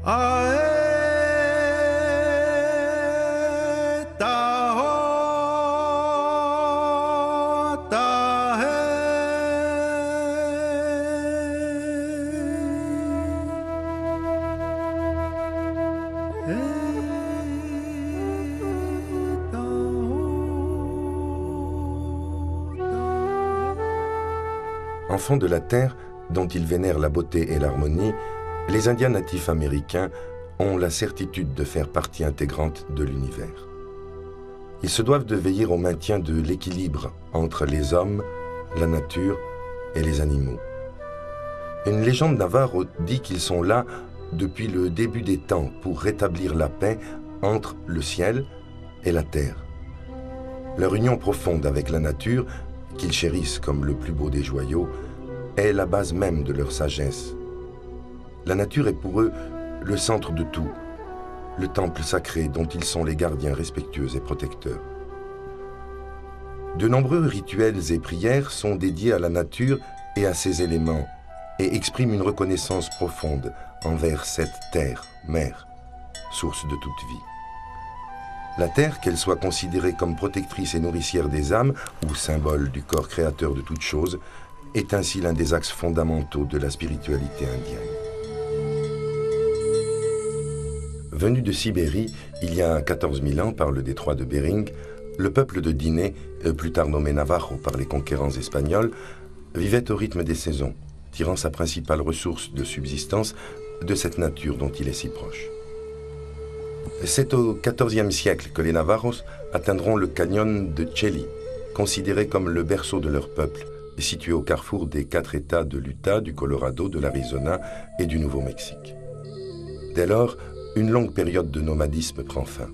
Enfants de la terre, dont ils vénèrent la beauté et l'harmonie, les Indiens natifs américains ont la certitude de faire partie intégrante de l'univers. Ils se doivent de veiller au maintien de l'équilibre entre les hommes, la nature et les animaux. Une légende Navajo dit qu'ils sont là depuis le début des temps pour rétablir la paix entre le ciel et la terre. Leur union profonde avec la nature, qu'ils chérissent comme le plus beau des joyaux, est la base même de leur sagesse. La nature est pour eux le centre de tout, le temple sacré dont ils sont les gardiens respectueux et protecteurs. De nombreux rituels et prières sont dédiés à la nature et à ses éléments et expriment une reconnaissance profonde envers cette terre, mère, source de toute vie. La terre, qu'elle soit considérée comme protectrice et nourricière des âmes ou symbole du corps créateur de toutes choses, est ainsi l'un des axes fondamentaux de la spiritualité indienne. Venu de Sibérie, il y a 14 000 ans, par le détroit de Bering, le peuple de Diné, plus tard nommé Navajo par les conquérants espagnols, vivait au rythme des saisons, tirant sa principale ressource de subsistance de cette nature dont il est si proche. C'est au XIVe siècle que les Navajos atteindront le canyon de Chelly, considéré comme le berceau de leur peuple, situé au carrefour des 4 États de l'Utah, du Colorado, de l'Arizona et du Nouveau-Mexique. Dès lors, une longue période de nomadisme prend fin.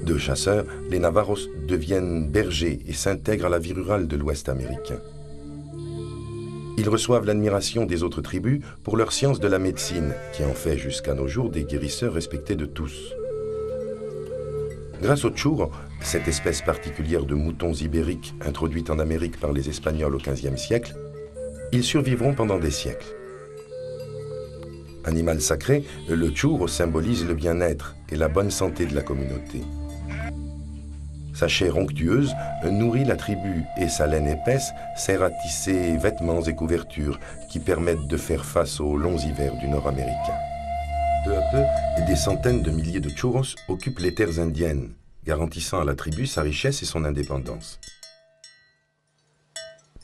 De chasseurs, les Navajos deviennent bergers et s'intègrent à la vie rurale de l'Ouest américain. Ils reçoivent l'admiration des autres tribus pour leur science de la médecine, qui en fait jusqu'à nos jours des guérisseurs respectés de tous. Grâce au churro, cette espèce particulière de moutons ibériques introduite en Amérique par les Espagnols au XVe siècle, ils survivront pendant des siècles. Animal sacré, le churro symbolise le bien-être et la bonne santé de la communauté. Sa chair onctueuse nourrit la tribu et sa laine épaisse sert à tisser vêtements et couvertures qui permettent de faire face aux longs hivers du Nord américain. Peu à peu, des centaines de milliers de churros occupent les terres indiennes, garantissant à la tribu sa richesse et son indépendance.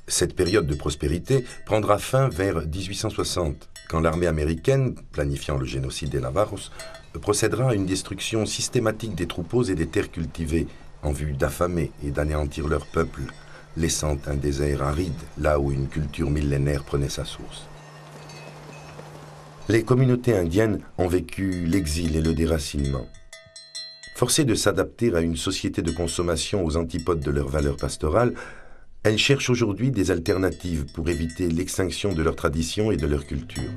Cette période de prospérité prendra fin vers 1860, quand l'armée américaine, planifiant le génocide des Navajos, procédera à une destruction systématique des troupeaux et des terres cultivées, en vue d'affamer et d'anéantir leur peuple, laissant un désert aride là où une culture millénaire prenait sa source. Les communautés indiennes ont vécu l'exil et le déracinement. Forcées de s'adapter à une société de consommation aux antipodes de leurs valeurs pastorales, elles cherchent aujourd'hui des alternatives pour éviter l'extinction de leurs traditions et de leur culture.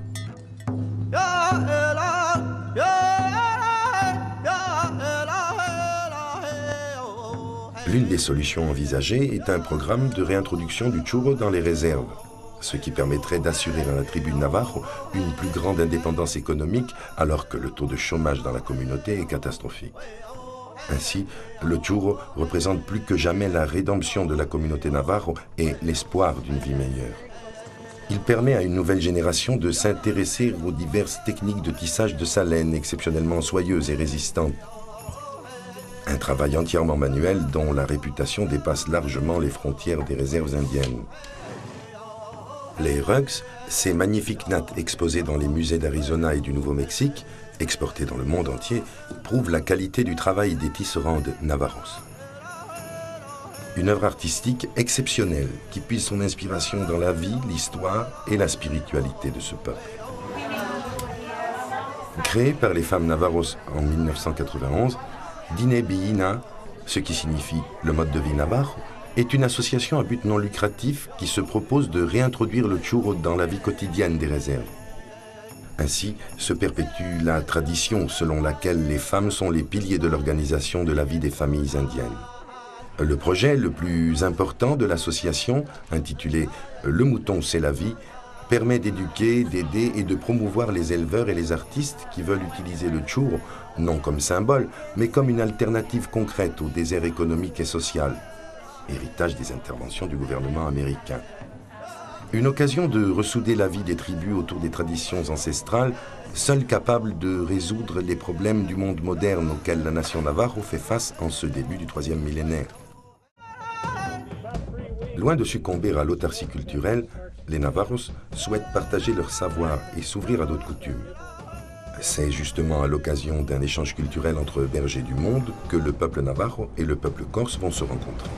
L'une des solutions envisagées est un programme de réintroduction du churro dans les réserves, ce qui permettrait d'assurer à la tribu Navajo une plus grande indépendance économique alors que le taux de chômage dans la communauté est catastrophique. Ainsi, le churro représente plus que jamais la rédemption de la communauté Navajo et l'espoir d'une vie meilleure. Il permet à une nouvelle génération de s'intéresser aux diverses techniques de tissage de sa laine exceptionnellement soyeuse et résistante. Un travail entièrement manuel dont la réputation dépasse largement les frontières des réserves indiennes. Les rugs, ces magnifiques nattes exposées dans les musées d'Arizona et du Nouveau-Mexique, exportées dans le monde entier, prouvent la qualité du travail des tisserandes Navajos. Une œuvre artistique exceptionnelle qui puise son inspiration dans la vie, l'histoire et la spiritualité de ce peuple. Créée par les femmes Navajos en 1991, Diné Biyina, ce qui signifie le mode de vie Navajo, est une association à but non lucratif qui se propose de réintroduire le churro dans la vie quotidienne des réserves. Ainsi se perpétue la tradition selon laquelle les femmes sont les piliers de l'organisation de la vie des familles indiennes. Le projet le plus important de l'association, intitulé « Le mouton, c'est la vie », permet d'éduquer, d'aider et de promouvoir les éleveurs et les artistes qui veulent utiliser le churro, non comme symbole, mais comme une alternative concrète au désert économique et social, héritage des interventions du gouvernement américain. Une occasion de ressouder la vie des tribus autour des traditions ancestrales, seule capable de résoudre les problèmes du monde moderne auxquels la nation navajo fait face en ce début du 3e millénaire. Loin de succomber à l'autarcie culturelle, les Navajos souhaitent partager leur savoir et s'ouvrir à d'autres coutumes. C'est justement à l'occasion d'un échange culturel entre bergers du monde que le peuple navajo et le peuple corse vont se rencontrer.